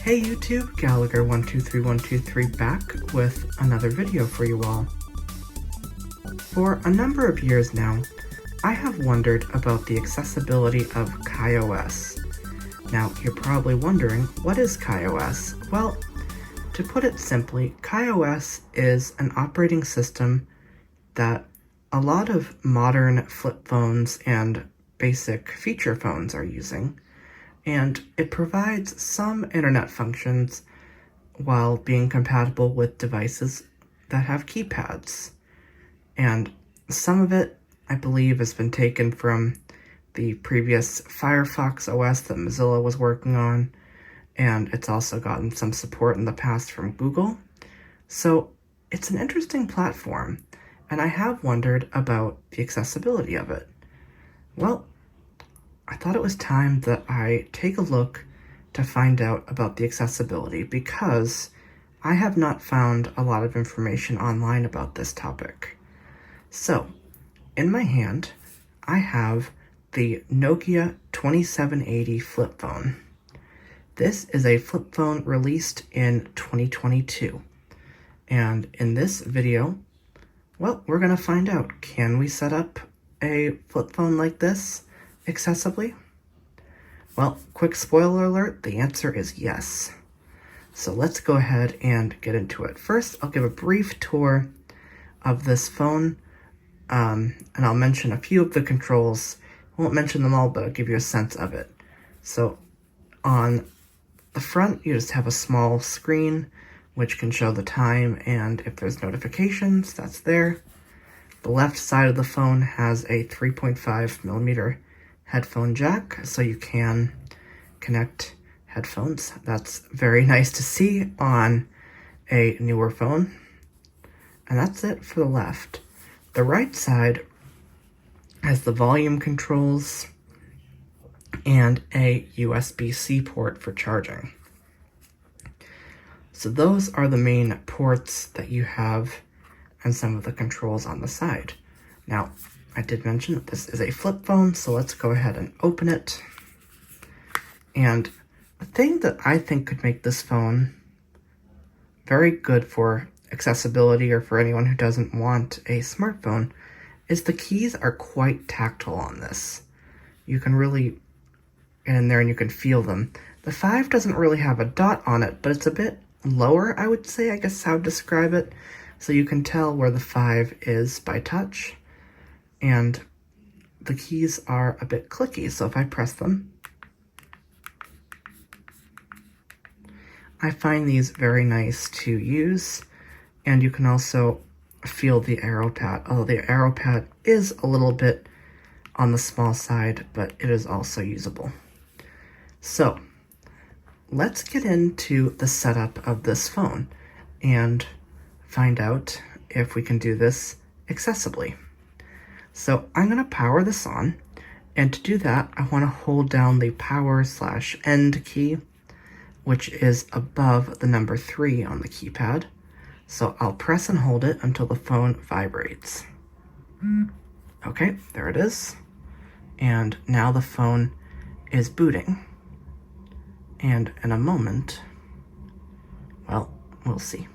Hey YouTube, Gallagher123123 back with another video for you all. For a number of years now, I have wondered about the accessibility of KaiOS. Now, you're probably wondering, what is KaiOS? Well, to put it simply, KaiOS is an operating system that a lot of modern flip phones and basic feature phones are using, and it provides some internet functions while being compatible with devices that have keypads. And some of it, I believe, has been taken from the previous Firefox OS that Mozilla was working on, and it's also gotten some support in the past from Google. So it's an interesting platform, and I have wondered about the accessibility of it. Well, I thought it was time that I take a look to find out about the accessibility because I have not found a lot of information online about this topic. So, in my hand, I have the Nokia 2780 flip phone. This is a flip phone released in 2022. And in this video, well, we're gonna find out, can we set up a flip phone like this accessibly? Well, quick spoiler alert, the answer is yes. So let's go ahead and get into it. First, I'll give a brief tour of this phone, and I'll mention a few of the controls. I won't mention them all, but I'll give you a sense of it. So on the front, you just have a small screen which can show the time, and if there's notifications, that's there. The left side of the phone has a 3.5 millimeter headphone jack, so you can connect headphones. That's very nice to see on a newer phone. And that's it for the left. The right side has the volume controls and a USB-C port for charging. So those are the main ports that you have and some of the controls on the side. Now, I did mention that this is a flip phone, so let's go ahead and open it. And the thing that I think could make this phone very good for accessibility or for anyone who doesn't want a smartphone is the keys are quite tactile on this. You can really get in there and you can feel them. The 5 doesn't really have a dot on it, but it's a bit lower, I would say, I guess how to describe it. So you can tell where the 5 is by touch. And the keys are a bit clicky, so if I press them, I find these very nice to use. And you can also feel the arrow pad, although the arrow pad is a little bit on the small side, but it is also usable. So let's get into the setup of this phone and find out if we can do this accessibly. So I'm gonna power this on, and to do that, I wanna hold down the power/end key, which is above the number 3 on the keypad. So I'll press and hold it until the phone vibrates. Okay, there it is. And now the phone is booting. And in a moment, well, we'll see.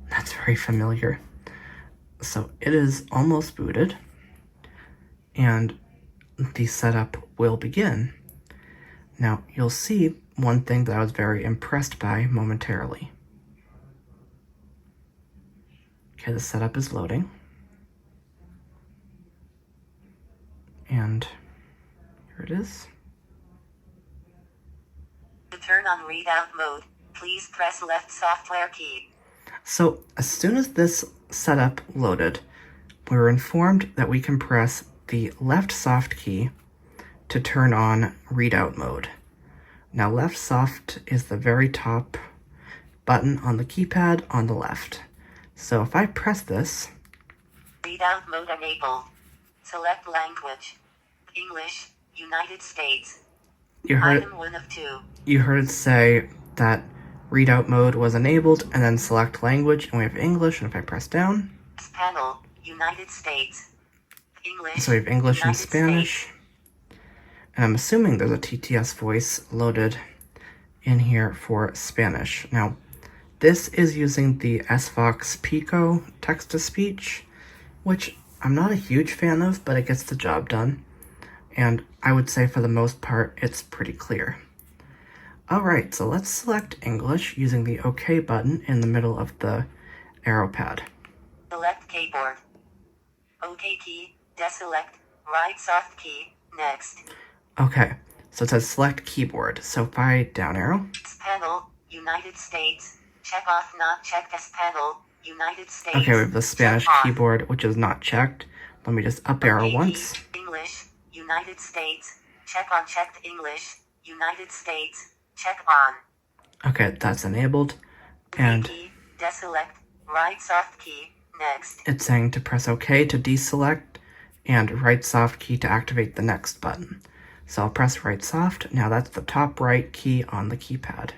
That's very familiar. So it is almost booted, and the setup will begin. Now, you'll see one thing that I was very impressed by momentarily. Okay, the setup is loading. And here it is. To turn on readout mode, please press left software key. So as soon as this setup loaded, we were informed that we can press the left soft key to turn on readout mode. Now left soft is the very top button on the keypad on the left. So if I press this, readout mode enabled. Select language. English, United States. you heard Item 1 of 2. you heard it say that readout mode was enabled, and then select language, and we have English, and if I press down, Panel, United States. English. so we have English and United Spanish, States. and I'm assuming there's a TTS voice loaded in here for Spanish. Now, this is using the SVOX Pico text-to-speech, which I'm not a huge fan of, but it gets the job done. And I would say for the most part, it's pretty clear. Alright, so let's select English using the OK button in the middle of the arrow pad. Select keyboard. OK key, deselect, right soft key, next. Okay, so it says select keyboard. So if I down arrow. Panel, United States. Check off not checked as panel, United States. Okay, we have the Spanish keyboard, which is not checked. Let me just up arrow once. English, United States. Check on checked English, United States. Check on. Okay, that's enabled. And key, deselect, right soft key, next. It's saying to press OK to deselect and right soft key to activate the next button. So I'll press right soft. Now that's the top right key on the keypad.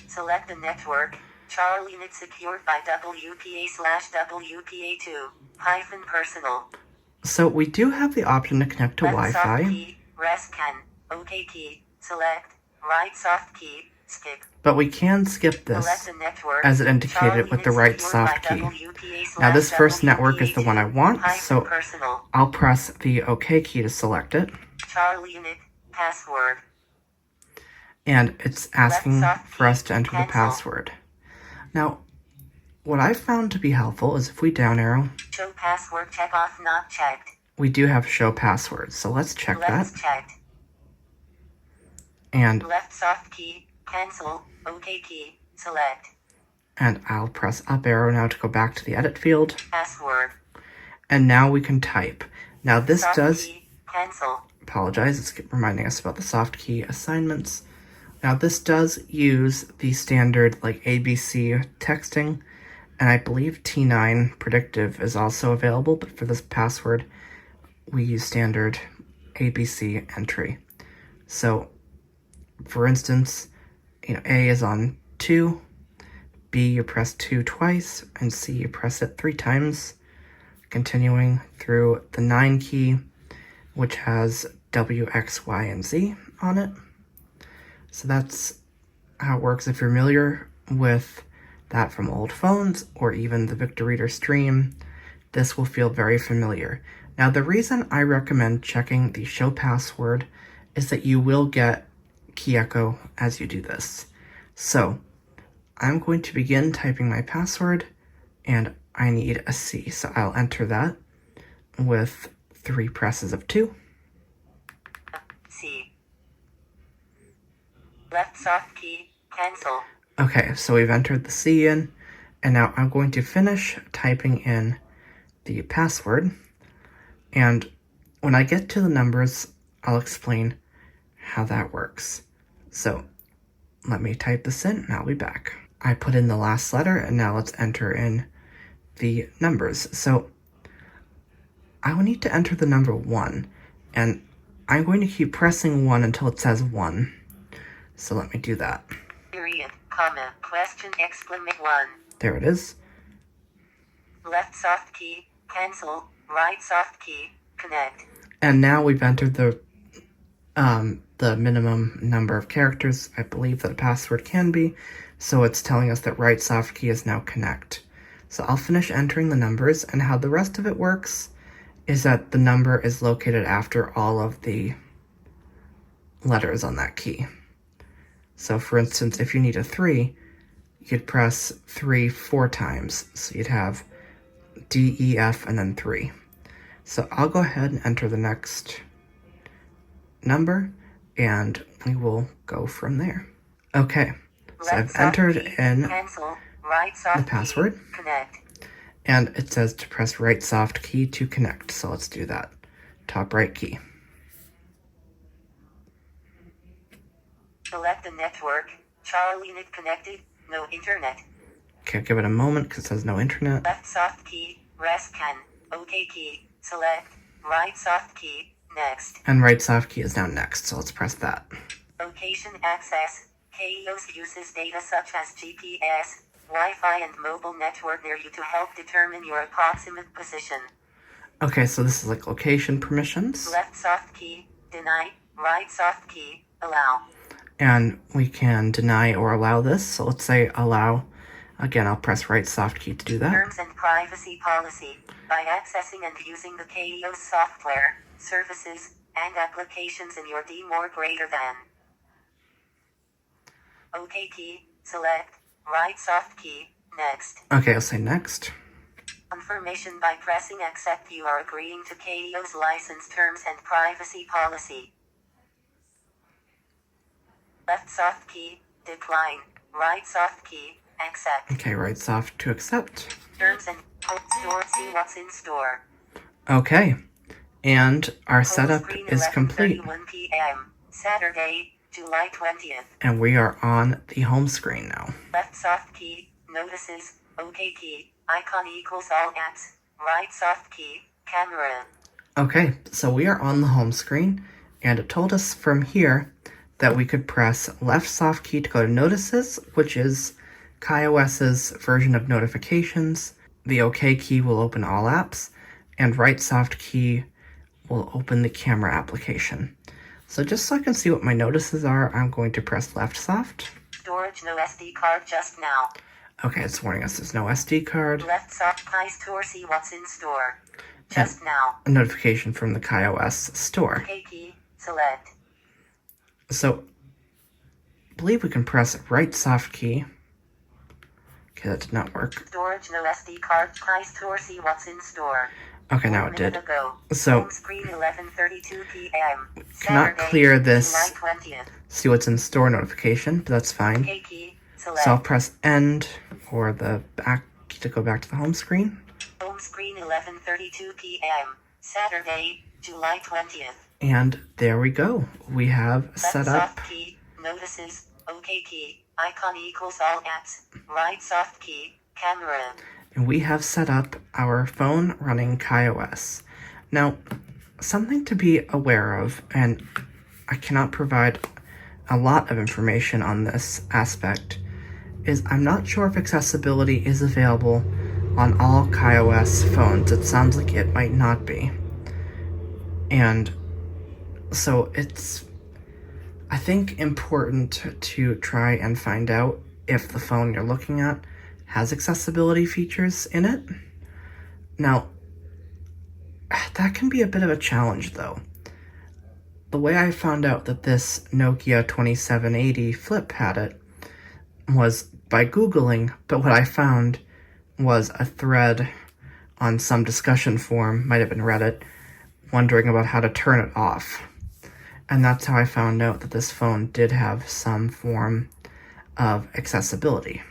Select the network. Charlie Net secured by WPA/WPA2 -personal. So we do have the option to connect to Left soft Wi-Fi. key, rest can, OK key, select, right soft key, skip. But we can skip this, Select the network. as it indicated with the right soft key. Now this first network is the one I want, so -personal. I'll press the OK key to select it. Charlie Unit, password. And it's asking soft for us to key, enter the cancel. password. Now, what I found to be helpful is if we down arrow, Show password check off not checked. we do have show password. So let's check that. Left checked. And Left soft key, cancel, OK key, select. I'll press up arrow now to go back to the edit field. Password. And now we can type. Now this Soft does, key, cancel. apologize, it's reminding us about the soft key assignments. Now this does use the standard like ABC texting, and I believe T9 predictive is also available, but for this password, we use standard ABC entry. So, for instance, A is on 2, B you press 2 twice, and C you press it 3 times, continuing through the 9 key, which has W, X, Y, and Z on it. So that's how it works. If you're familiar with that from old phones or even the Victor Reader Stream, this will feel very familiar. Now, the reason I recommend checking the show password is that you will get key echo as you do this. So I'm going to begin typing my password, and I need a C. So I'll enter that with 3 presses of 2. C. Left soft key, cancel. Okay, so we've entered the C in, and now I'm going to finish typing in the password. And when I get to the numbers, I'll explain how that works. So let me type this in, and I'll be back. I put in the last letter, and now let's enter in the numbers. So I will need to enter the number 1, and I'm going to keep pressing 1 until it says 1. So let me do that. Period, comma, question, exclamation 1. There it is. Left soft key, cancel, right soft key, connect. And now we've entered the minimum number of characters I believe that a password can be. So it's telling us that right soft key is now connect. So I'll finish entering the numbers, and how the rest of it works is that the number is located after all of the letters on that key. So for instance, if you need a 3, you'd press 3 4 times. So you'd have D, E, F, and then 3. So I'll go ahead and enter the next number, and we will go from there. Okay, so I've entered in Cancel, right soft the password, key, connect. and it says to press right soft key to connect. So let's do that. Top right key. Select the network. Charlie Net connected. No internet. Okay, give it a moment because it says no internet. Left soft key. Rest can. OK key. Select. Right soft key. Next. And right soft key is now next, so let's press that. Location access. KaiOS uses data such as GPS, Wi-Fi and mobile network near you to help determine your approximate position. Okay, so this is like location permissions. Left soft key, deny, right soft key, allow. And we can deny or allow this. So let's say allow. Again, I'll press right soft key to do that. Terms and privacy policy. By accessing and using the KaiOS software, services, and applications in your D more greater than. OK key, select, right soft key, next. Okay, I'll say next. Confirmation by pressing accept. You are agreeing to KaiOS license terms and privacy policy. Left soft key, decline, right soft key, accept. Okay, right soft to accept. Terms and store. See what's in store. Okay, and our Home setup screen, is complete. 11:31 p.m. Saturday, July 20th. And we are on the home screen now. Left soft key, notices, OK key, icon equals all apps, right soft key, camera. Okay, so we are on the home screen, and it told us from here that we could press left soft key to go to notices, which is KaiOS's version of notifications. The OK key will open all apps, and right soft key will open the camera application. So just so I can see what my notices are, I'm going to press left soft. Storage, no SD card just now. Okay, it's warning us there's no SD card. Left soft Kai store. See what's in store. Just now. A notification from the KaiOS store. OK key, select. So, I believe we can press right soft key. Okay, that did not work. Storage, no SD card. Kai store. See what's in store. Okay, now 1 it minute did. ago. So, Home screen 11:32 p.m. cannot Saturday, clear this July 20th. see what's in store notification, but that's fine. OK key, select. So I'll press end or the back key to go back to the home screen. Home screen 11:32 p.m. Saturday, July 20th. And there we go. We have Left set up. soft key, notices, OK key, icon equals all apps, right soft key, camera. And we have set up our phone running KaiOS. Now, something to be aware of, and I cannot provide a lot of information on this aspect, is I'm not sure if accessibility is available on all KaiOS phones. It sounds like it might not be. And so it's, I think, important to try and find out if the phone you're looking at has accessibility features in it. Now, that can be a bit of a challenge though. The way I found out that this Nokia 2780 flip had it was by Googling, but what I found was a thread on some discussion forum, might have been Reddit, wondering about how to turn it off. And that's how I found out that this phone did have some form of accessibility.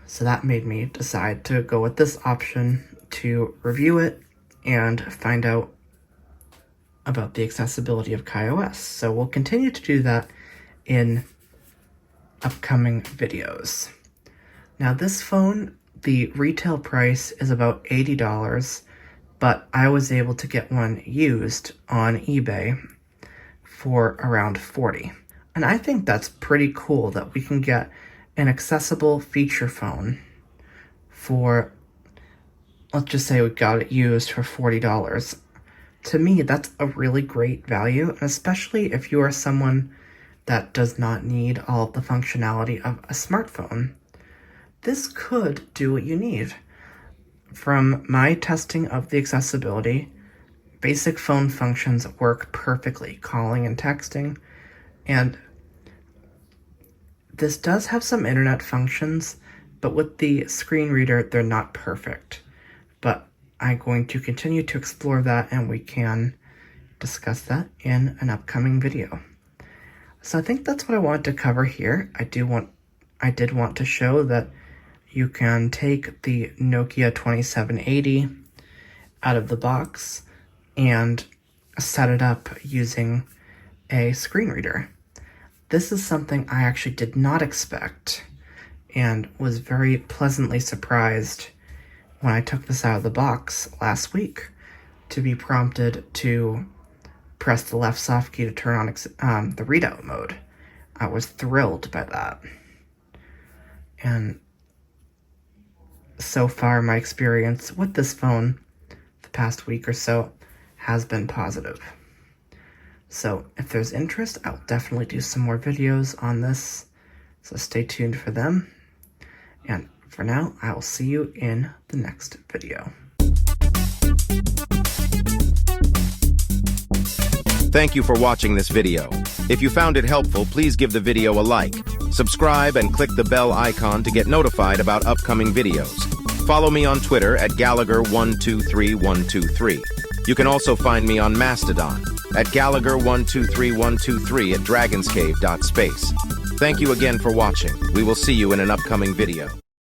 So that made me decide to go with this option to review it and find out about the accessibility of KaiOS. So we'll continue to do that in upcoming videos. Now this phone, the retail price is about $80, but I was able to get one used on eBay for around $40. And I think that's pretty cool that we can get an accessible feature phone for, let's just say we got it used for $40. To me, that's a really great value, and especially if you are someone that does not need all of the functionality of a smartphone. This could do what you need. From my testing of the accessibility, basic phone functions work perfectly, calling and texting, and this does have some internet functions, but with the screen reader, they're not perfect. But I'm going to continue to explore that, and we can discuss that in an upcoming video. So I think that's what I wanted to cover here. I did want to show that you can take the Nokia 2780 out of the box and set it up using a screen reader. This is something I actually did not expect and was very pleasantly surprised when I took this out of the box last week to be prompted to press the left soft key to turn on the readout mode. I was thrilled by that. And so far, my experience with this phone the past week or so has been positive. So if there's interest, I'll definitely do some more videos on this. So stay tuned for them. And for now, I will see you in the next video. Thank you for watching this video. If you found it helpful, please give the video a like, subscribe, and click the bell icon to get notified about upcoming videos. Follow me on Twitter at Gallagher123123. You can also find me on Mastodon at Gallagher123123 at dragonscave.space. Thank you again for watching. We will see you in an upcoming video.